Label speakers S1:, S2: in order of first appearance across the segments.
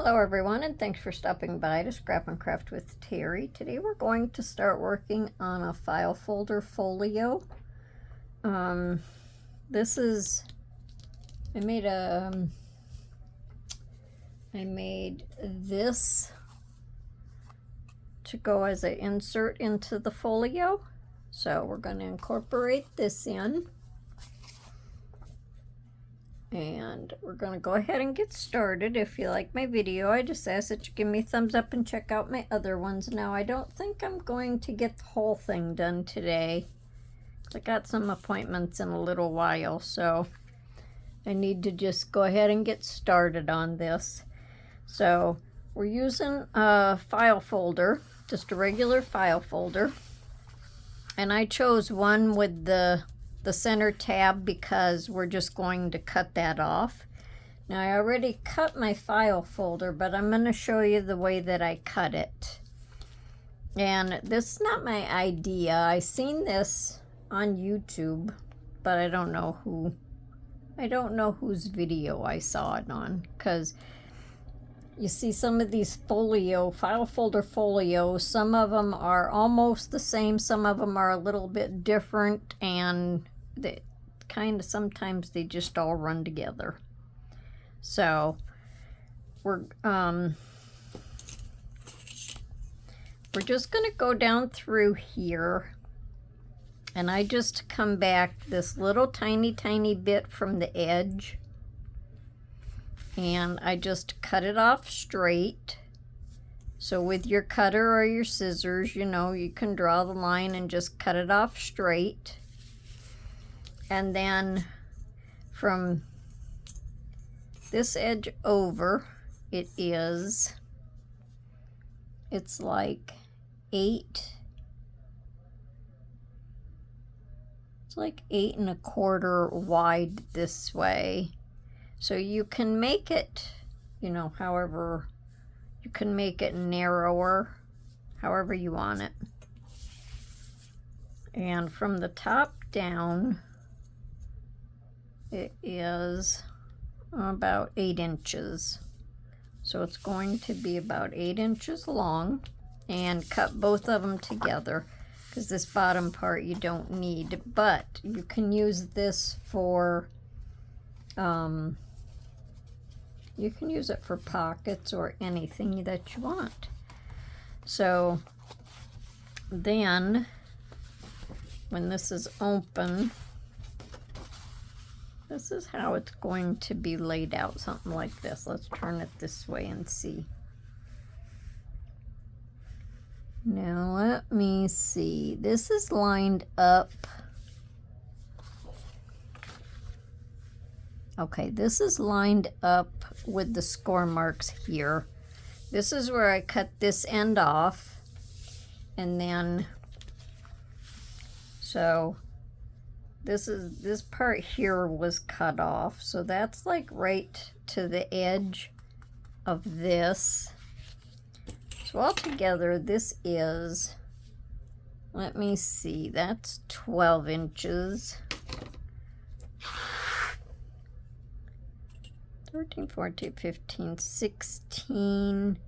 S1: Hello everyone, and thanks for stopping by to Scrap and Craft with Terry. Today we're going to start working on a file folder folio. This is, I made this to go as an insert into the folio. So we're going to incorporate this in. And we're going to go ahead and get started. If you like my video, I just ask that you give me a thumbs up and check out my other ones. Now, I don't think I'm going to get the whole thing done today. I got some appointments in a little while, so I need to just go ahead and get started on this. So we're using a file folder, just a regular file folder. And I chose one with the center tab because we're just going to cut that off. Now I already cut my file folder, but I'm going to show you the way that I cut it. And this is not my idea. I seen this on YouTube, but I don't know whose video I saw it on, because you see some of these file folder folios, some of them are almost the same, some of them are a little bit different, and they kind of sometimes they just all run together. So we're just going to go down through here, and I just come back this little tiny bit from the edge, and I just cut it off straight. So with your cutter or your scissors, you know, you can draw the line and just cut it off straight. And then from this edge over, it's like 8 1/4 wide this way. So you can make it, you know, however, you can make it narrower, however you want it. And from the top down, it is about 8 inches. So it's going to be about 8 inches long, and cut both of them together, because this bottom part you don't need, but you can use this for, you can use it for pockets or anything that you want. So then when this is open, this is how it's going to be laid out, something like this. Let's turn it this way and see. Now let me see. This is lined up. Okay, this is lined up with the score marks here. This is where I cut this end off, and then so this part here was cut off, so that's like right to the edge of this. So altogether this is, let me see, that's 12 inches. 13, 14, 15, 16,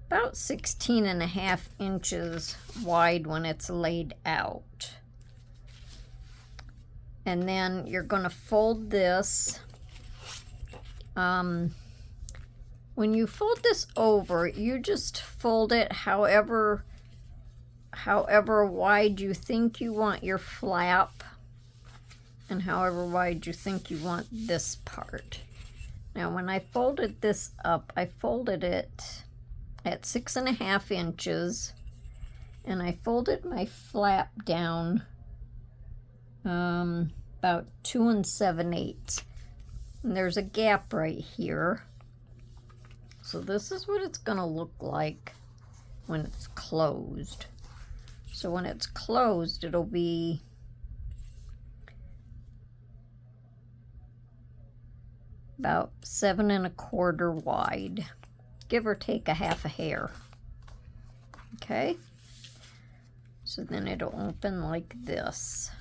S1: about 16.5 inches wide when it's laid out. And then you're going to fold this. When you fold this over, you just fold it however wide you think you want your flap, and however wide you think you want this part. Now, when I folded this up, I folded it at 6.5 inches, and I folded my flap down about 2 7/8. And there's a gap right here. So this is what it's going to look like when it's closed. So when it's closed, it'll be about 7 1/4 wide, give or take a half a hair. Okay, so then it'll open like this.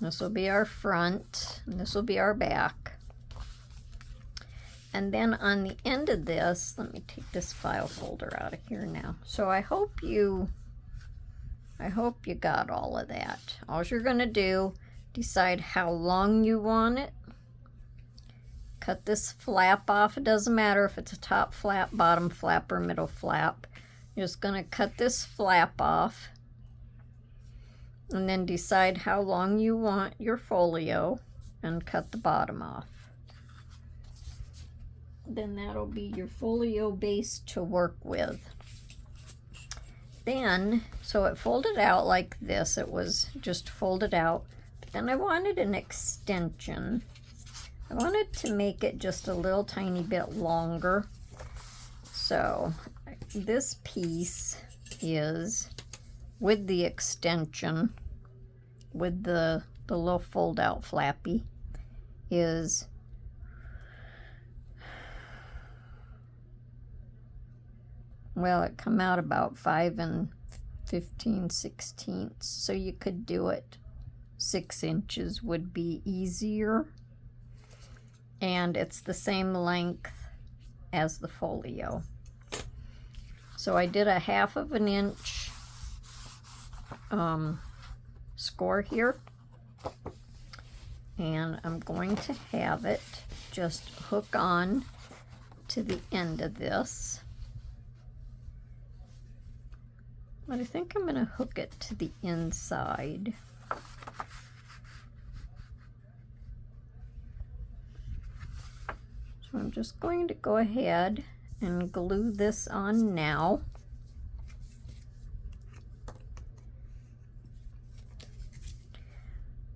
S1: This will be our front, and this will be our back. And then on the end of this, let me take this file folder out of here now. So I hope you got all of that. All you're gonna do, decide how long you want it. Cut this flap off. It doesn't matter if it's a top flap, bottom flap, or middle flap. You're just gonna cut this flap off. And then decide how long you want your folio and cut the bottom off. Then that'll be your folio base to work with. Then, so it folded out like this. It was just folded out. But then I wanted an extension. I wanted to make it just a little tiny bit longer. So this piece is with the extension, with the little fold out flappy, is well, it come out about 5 15/16, so you could do it 6 inches would be easier, and it's the same length as the folio. So I did a 1/2 inch score here, and I'm going to have it just hook on to the end of this. But I think I'm going to hook it to the inside. So I'm just going to go ahead and glue this on now.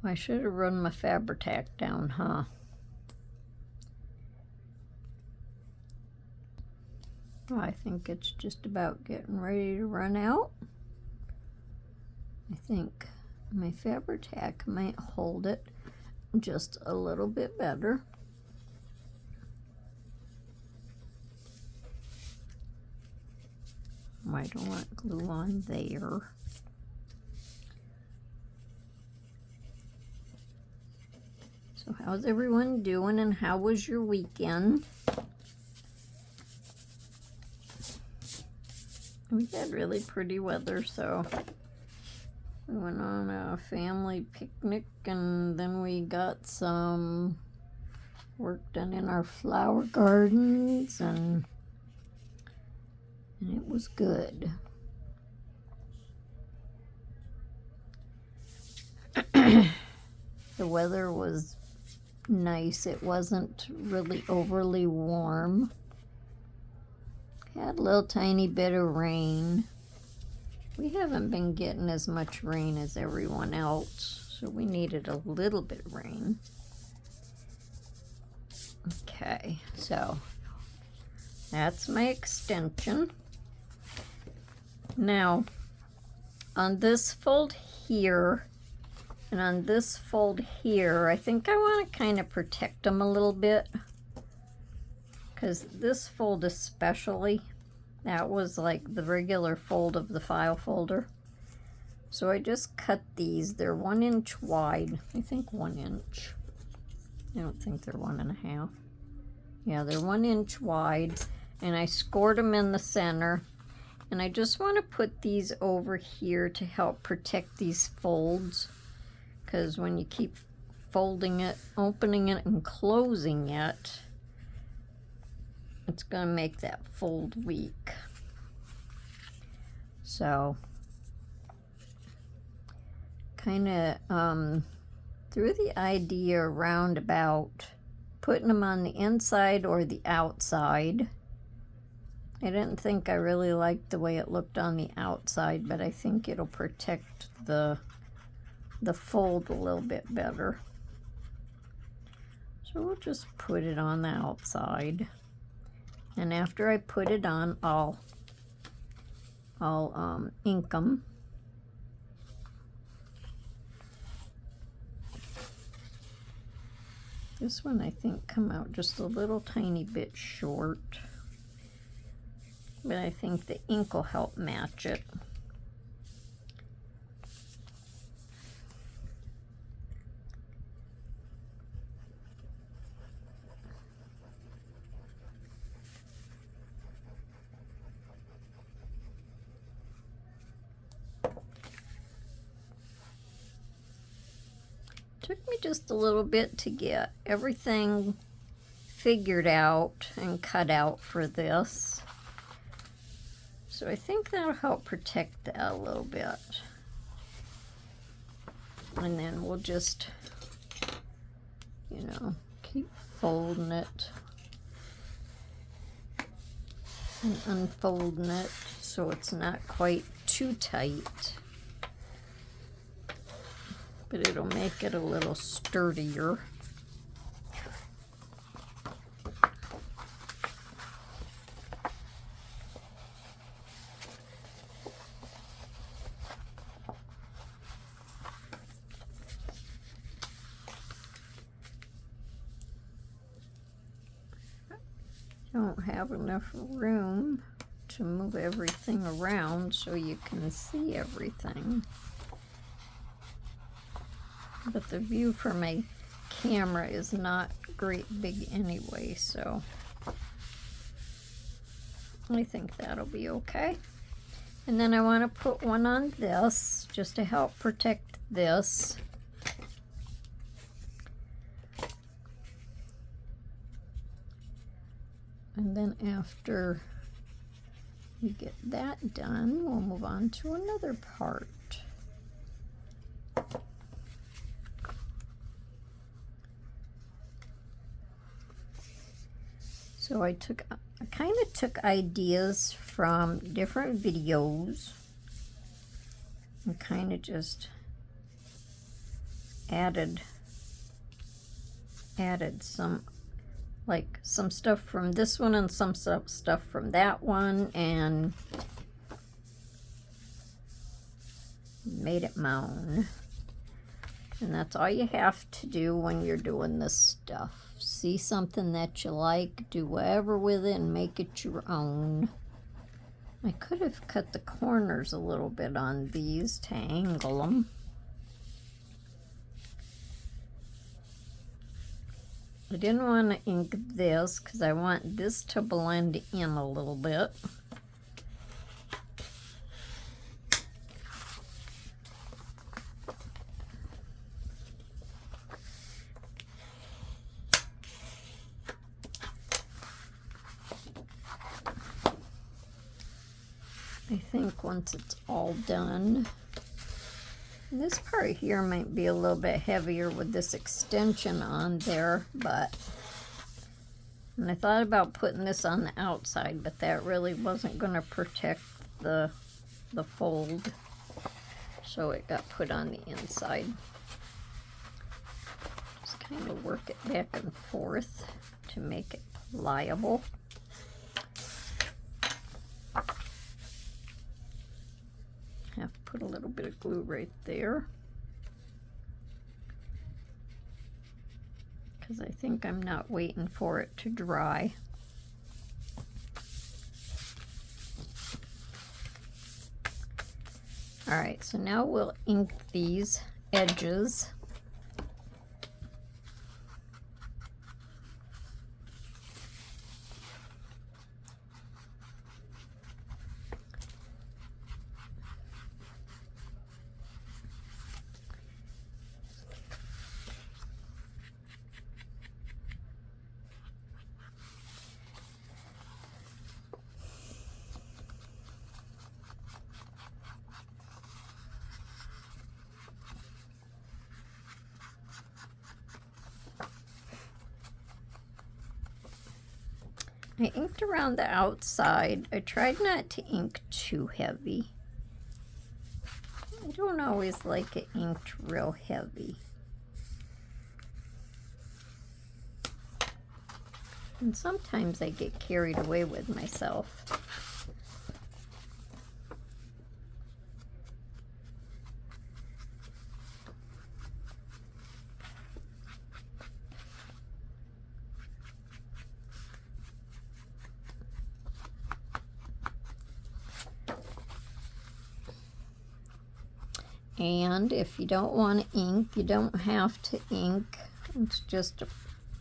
S1: I should have run my Fabri-Tac down, huh? I think it's just about getting ready to run out. I think my Fabri-Tac might hold it just a little bit better. I don't want glue on there. So how's everyone doing, and how was your weekend? We had really pretty weather, so we went on a family picnic, and then we got some work done in our flower gardens, and it was good. The weather was nice. It wasn't really overly warm. Had a little tiny bit of rain. We haven't been getting as much rain as everyone else, so we needed a little bit of rain. Okay, so that's my extension. Now, on this fold here and on this fold here, I think I want to kind of protect them a little bit, because this fold especially, that was like the regular fold of the file folder. So I just cut these. They're 1 inch wide. I think 1 inch. I don't think they're 1.5. Yeah, they're 1 inch wide. And I scored them in the center. And I just want to put these over here to help protect these folds. Because when you keep folding it, opening it, and closing it, it's going to make that fold weak. So, kind of threw the idea around about putting them on the inside or the outside. I didn't think I really liked the way it looked on the outside, but I think it'll protect the fold a little bit better. So we'll just put it on the outside. And after I put it on, I'll ink them. This one I think come out just a little tiny bit short, but I think the ink will help match it. Took me just a little bit to get everything figured out and cut out for this. So I think that'll help protect that a little bit. And then we'll just, you know, keep folding it and unfolding it so it's not quite too tight, but it'll make it a little sturdier. Don't have enough room to move everything around so you can see everything. But the view from my camera is not great big anyway, so I think that'll be okay. And then I want to put one on this just to help protect this. And then after we get that done, we'll move on to another part. So I kind of took ideas from different videos and kind of just added some, like some stuff from this one and some stuff from that one, and made it my own. And that's all you have to do when you're doing this stuff. See something that you like, do whatever with it and make it your own. I could have cut the corners a little bit on these to angle them. I didn't want to ink this because I want this to blend in a little bit. I think once it's all done, this part here might be a little bit heavier with this extension on there, and I thought about putting this on the outside, but that really wasn't going to protect the fold, so it got put on the inside. Just kind of work it back and forth to make it pliable. Have to put a little bit of glue right there because I think I'm not waiting for it to dry. All right, so now we'll ink these edges. I inked around the outside. I tried not to ink too heavy. I don't always like it inked real heavy. And sometimes I get carried away with myself. And if you don't want to ink, you don't have to ink. It's just a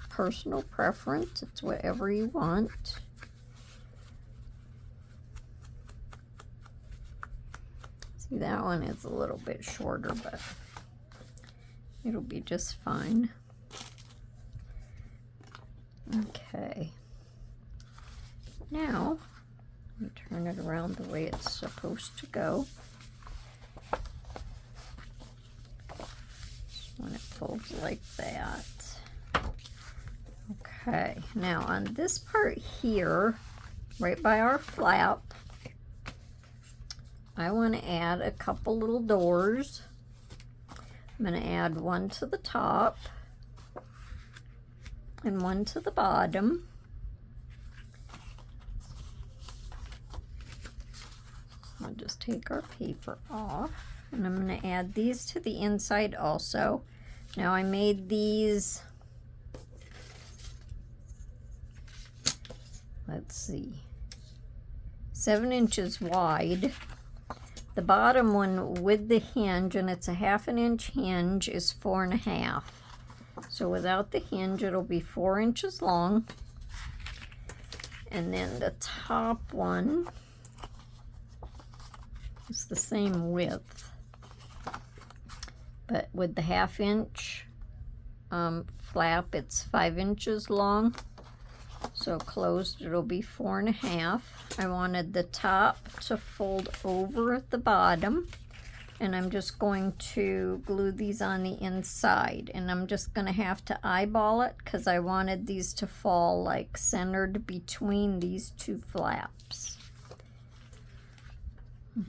S1: personal preference. It's whatever you want. See, that one is a little bit shorter, but It'll be just fine. Okay. Now, let me turn it around the way it's supposed to go. When it folds like that. Okay, now on this part here, right by our flap, I want to add a couple little doors. I'm going to add one to the top and one to the bottom. I'll just take our paper off, and I'm going to add these to the inside also. Now I made these, let's see, 7 inches wide. The bottom one with the hinge, and it's a 1/2 inch hinge, is 4.5. So without the hinge, it'll be 4 inches long. And then the top one is the same width, but with the 1/2 inch flap, it's 5 inches long. So closed, it'll be 4.5. I wanted the top to fold over the bottom, and I'm just going to glue these on the inside, and I'm just going to have to eyeball it because I wanted these to fall like centered between these two flaps.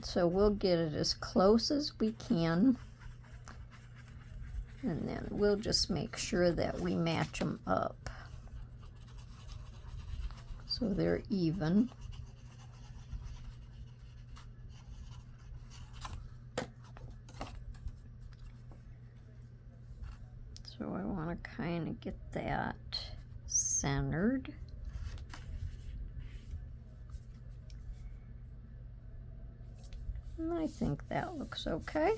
S1: So we'll get it as close as we can, and then we'll just make sure that we match them up so they're even. So I want to kind of get that centered. And I think that looks okay.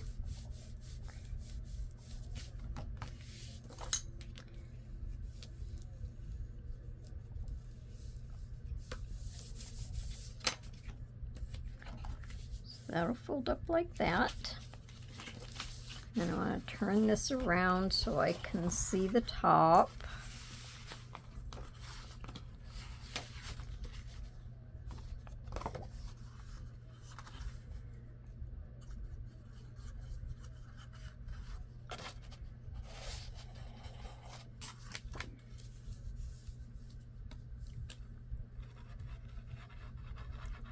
S1: So that'll fold up like that. And I want to turn this around so I can see the top.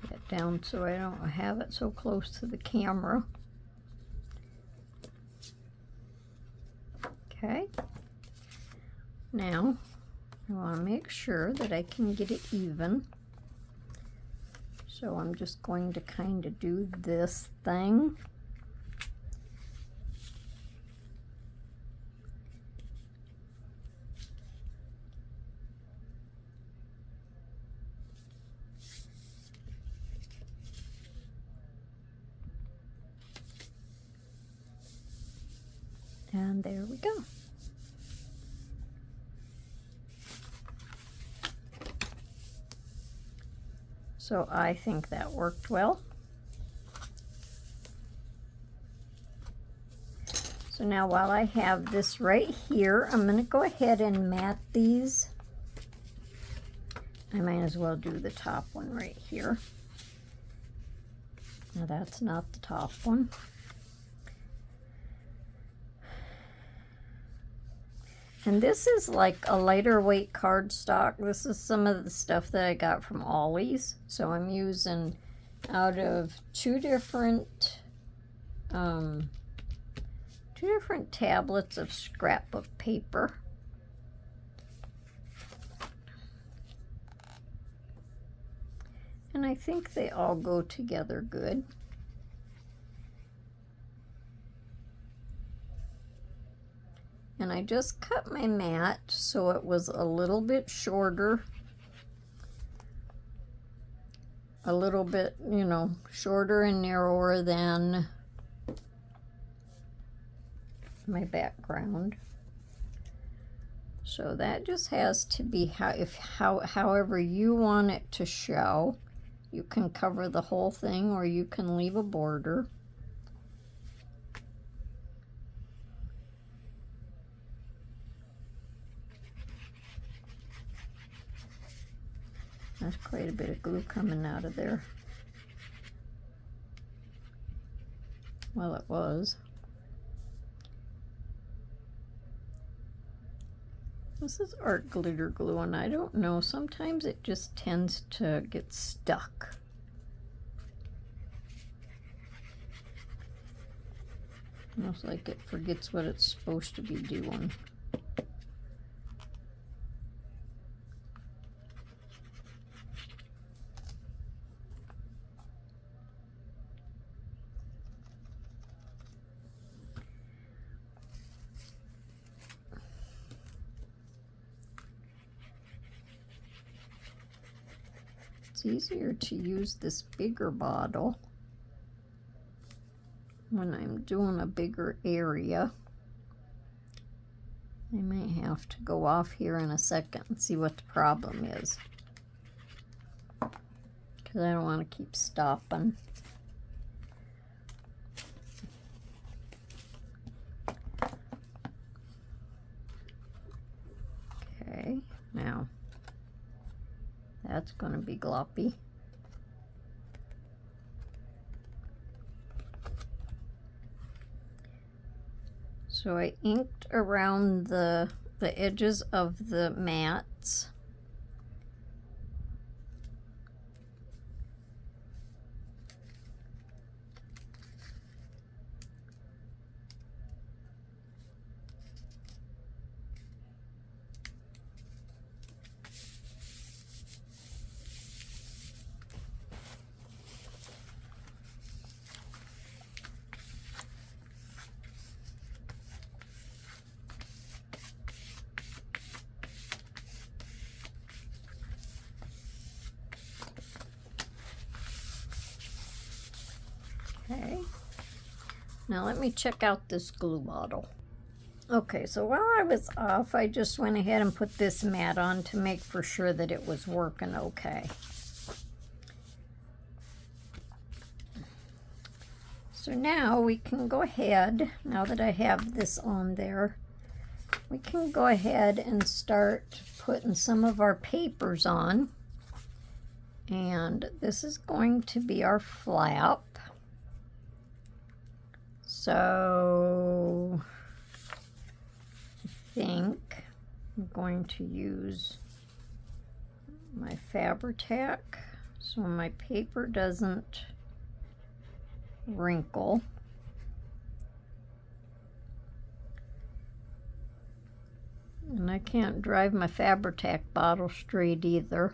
S1: Get down so I don't have it so close to the camera. Okay, now I want to make sure that I can get it even. So I'm just going to kind of do this thing. And there we go. So I think that worked well. So now while I have this right here, I'm going to go ahead and mat these. I might as well do the top one right here. Now that's not the top one. And this is like a lighter weight cardstock. This is some of the stuff that I got from Ollie's. So I'm using out of two different tablets of scrapbook paper. And I think they all go together good. And I just cut my mat so it was a little bit shorter. A little bit, you know, shorter and narrower than my background. So that just has to be however you want it to show. You can cover the whole thing or you can leave a border. There's quite a bit of glue coming out of there. Well, it was. This is art glitter glue, and I don't know, sometimes it just tends to get stuck. Almost like it forgets what it's supposed to be doing. It's easier to use this bigger bottle when I'm doing a bigger area. I may have to go off here in a second and see what the problem is, because I don't want to keep stopping. Okay, now that's going to be gloppy. So I inked around the edges of the mats. Okay, now let me check out this glue bottle. Okay, so while I was off, I just went ahead and put this mat on to make for sure that it was working okay. So now we can go ahead, now that I have this on there, we can go ahead and start putting some of our papers on. And this is going to be our flap. So I think I'm going to use my Fabri-Tac so my paper doesn't wrinkle. And I can't drive my Fabri-Tac bottle straight either.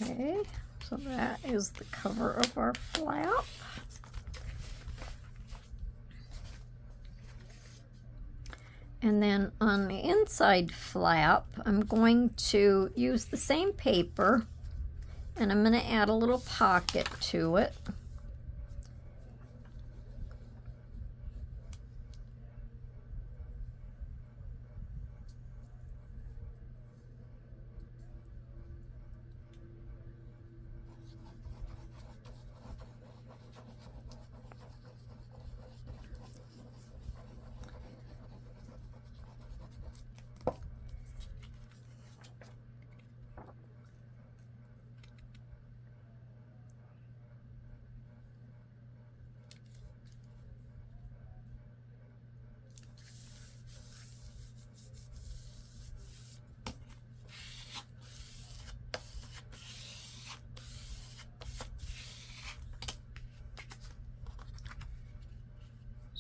S1: Okay, so that is the cover of our flap. And then on the inside flap, I'm going to use the same paper, and I'm going to add a little pocket to it.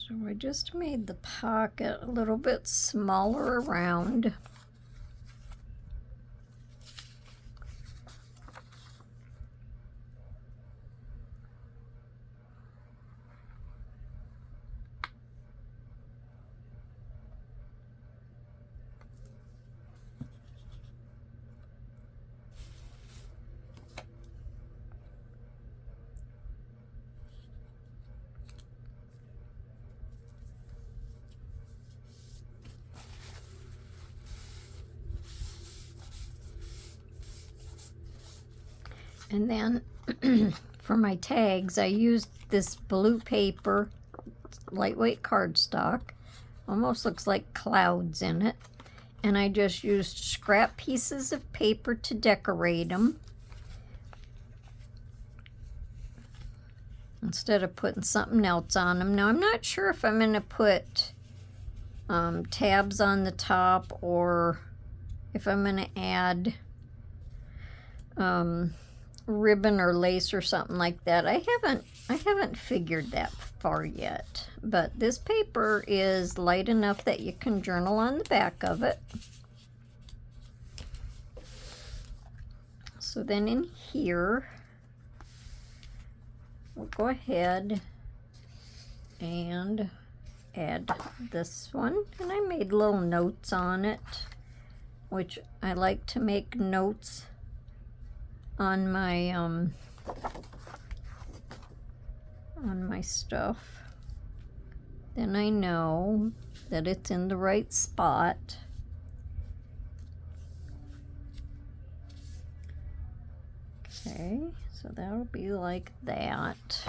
S1: So I just made the pocket a little bit smaller around. And then for my tags, I used this blue paper, lightweight cardstock. Almost looks like clouds in it. And I just used scrap pieces of paper to decorate them, instead of putting something else on them. Now, I'm not sure if I'm going to put tabs on the top, or if I'm going to add ribbon or lace or something like that. I haven't figured that far yet. But this paper is light enough that you can journal on the back of it. So then in here, we'll go ahead and add this one. And I made little notes on it, which I like to make notes on my stuff. Then I know that it's in the right spot. Okay, so that'll be like that.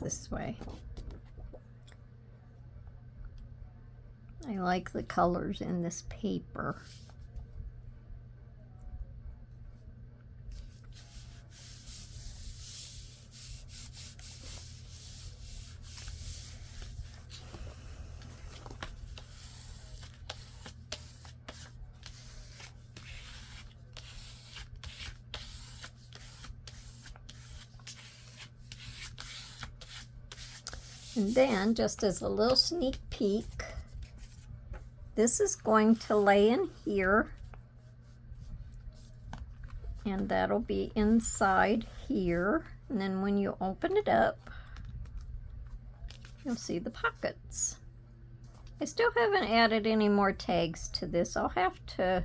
S1: This way. I like the colors in this paper. And then, just as a little sneak peek, this is going to lay in here, and that'll be inside here. And then when you open it up, you'll see the pockets. I still haven't added any more tags to this. I'll have to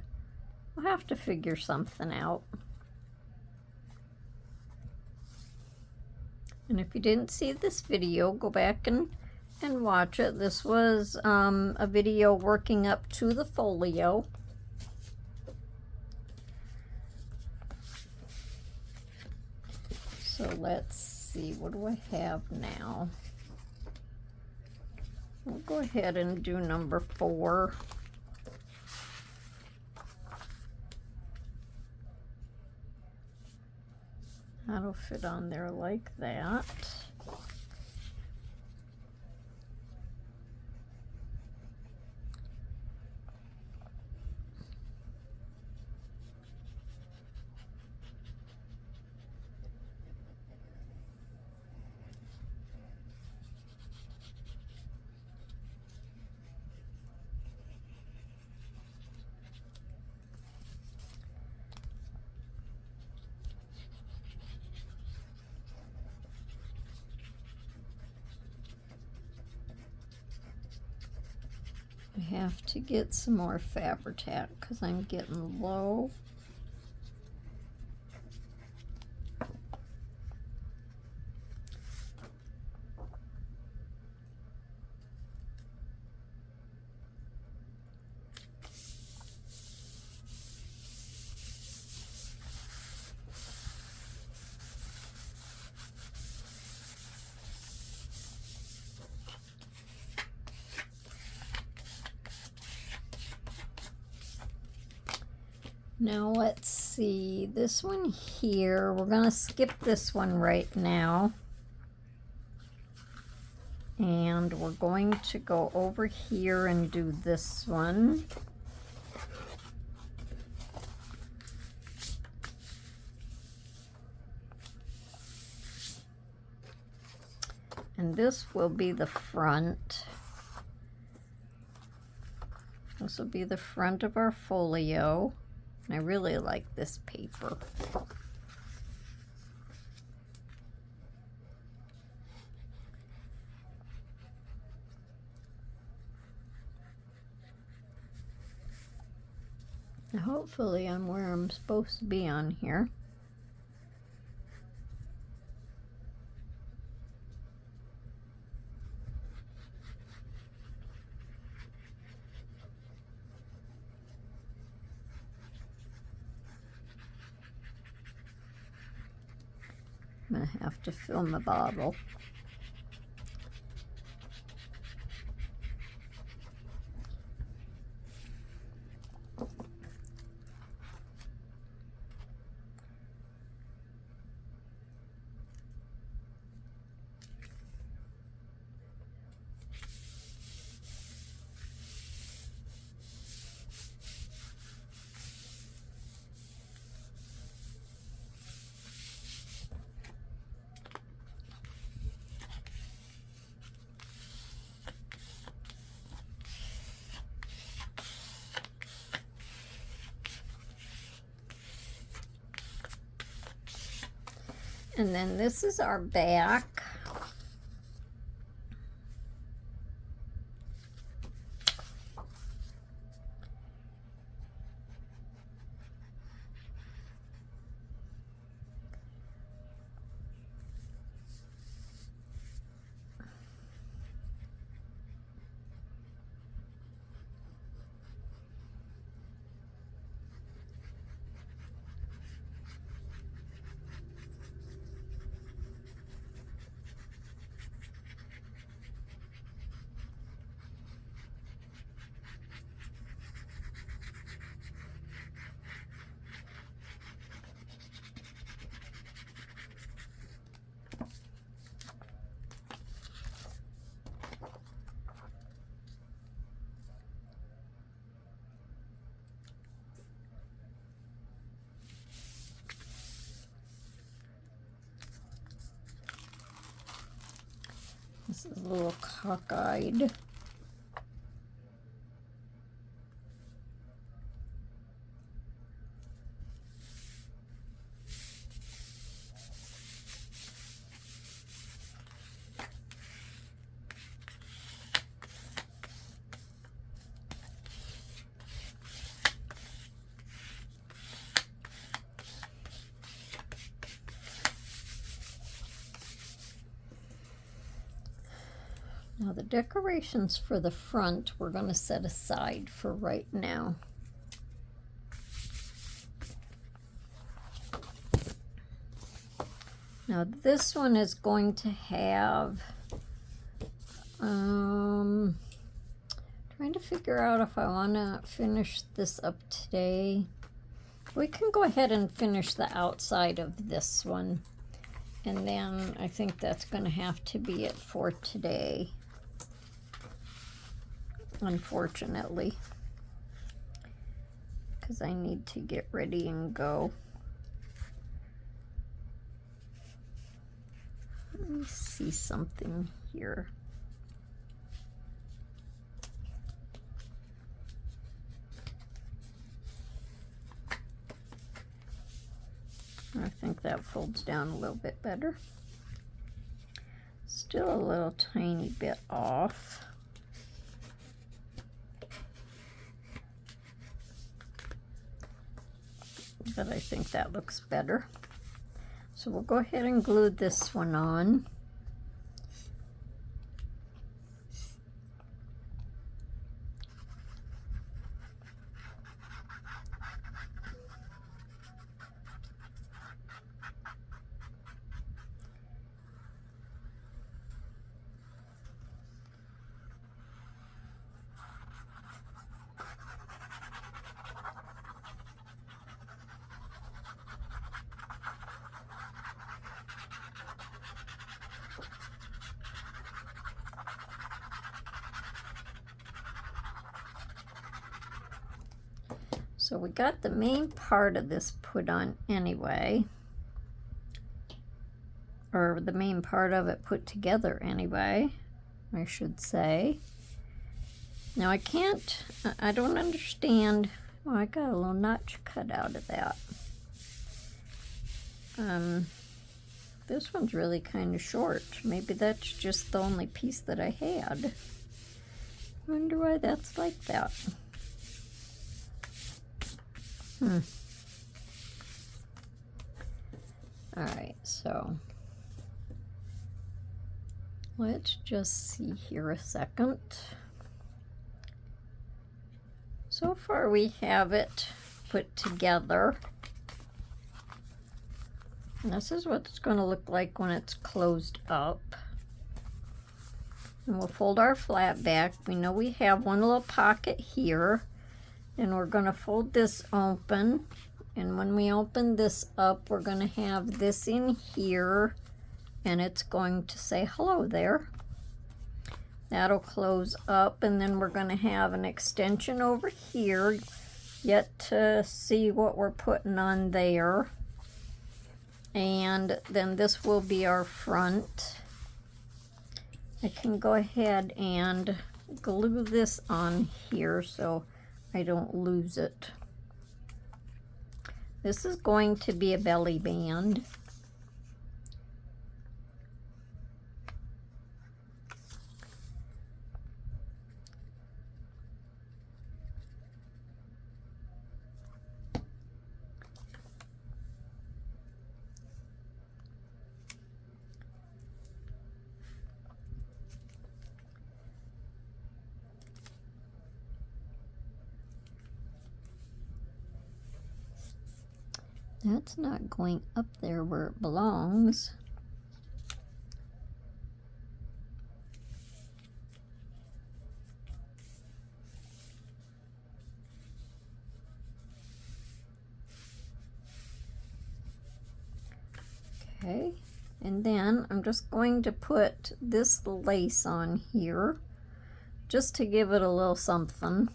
S1: figure something out. And if you didn't see this video, go back and watch it. This was a video working up to the folio. So let's see, what do I have now? We'll go ahead and do number 4. That'll fit on there like that. I have to get some more Fabri-Tac because I'm getting low. Now let's see, this one here, we're gonna skip this one right now. And we're going to go over here and do this one. And this will be the front. This will be the front of our folio. And I really like this paper. Now hopefully I'm where I'm supposed to be on here. I'm going to have to fill my bottle. And then this is our back. This is a little cockeyed. Now the decorations for the front we're going to set aside for right now. Now this one is going to have, trying to figure out if I want to finish this up today. We can go ahead and finish the outside of this one. And then I think that's going to have to be it for today. Unfortunately, because I need to get ready and go. Let me see something here. I think that folds down a little bit better. Still a little tiny bit off. But I think that looks better. So we'll go ahead and glue this one on. So we got the main part of this put on anyway, or or the main part of it put together anyway, I should say. Now I don't understand. Oh, I got a little notch cut out of that. This one's really kind of short. Maybe that's just the only piece that I had. Wonder why that's like that. Alright, so let's just see here a second. So far we have it put together. And this is what it's going to look like when it's closed up. And we'll fold our flat back. We know we have one little pocket here. And we're going to fold this open. And when we open this up, we're going to have this in here. And it's going to say hello there. That'll close up, and then we're going to have an extension over here. Yet to see what we're putting on there. And then this will be our front. I can go ahead and glue this on here so I don't lose it. This is going to be a belly band. That's not going up there where it belongs. Okay, and then I'm just going to put this lace on here just to give it a little something.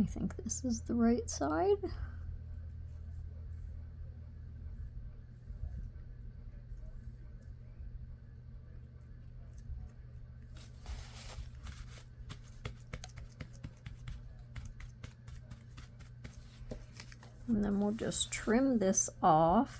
S1: I think this is the right side. And then we'll just trim this off.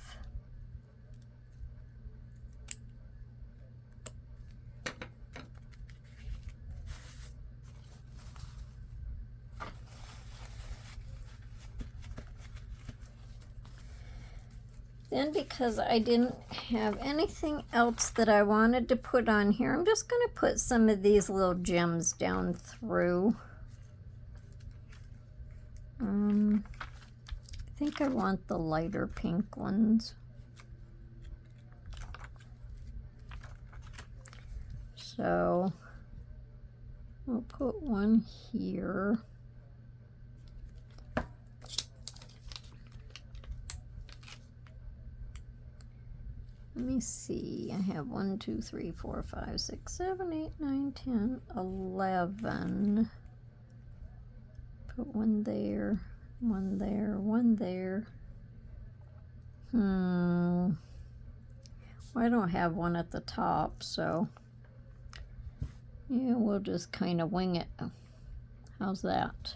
S1: Then, because I didn't have anything else that I wanted to put on here, I'm just going to put some of these little gems down through. I think I want the lighter pink ones. So we'll put one here. Let me see, I have 1, 2, 3, 4, 5, 6, 7, 8, 9, 10, 11. Put one there, one there, one there. Well, I don't have one at the top, so yeah, we'll just kind of wing it. How's that?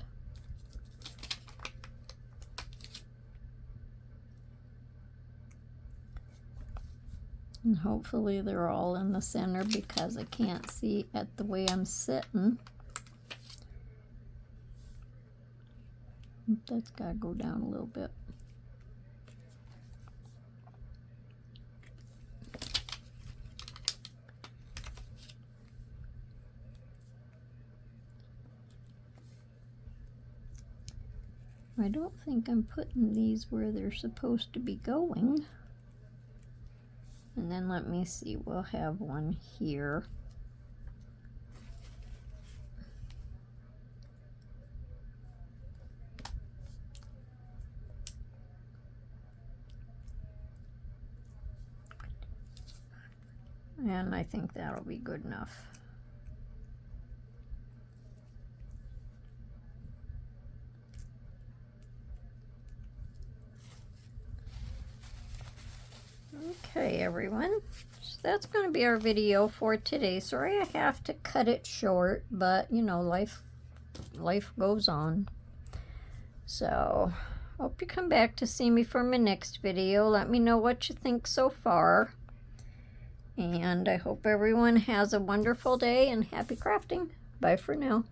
S1: And hopefully they're all in the center because I can't see at the way I'm sitting. That's got to go down a little bit. I don't think I'm putting these where they're supposed to be going. And then let me see, we'll have one here. And I think that'll be good enough. Okay, everyone. So that's going to be our video for today. Sorry I have to cut it short, but you know, life goes on. So, hope you come back to see me for my next video. Let me know what you think so far. And I hope everyone has a wonderful day and happy crafting. Bye for now.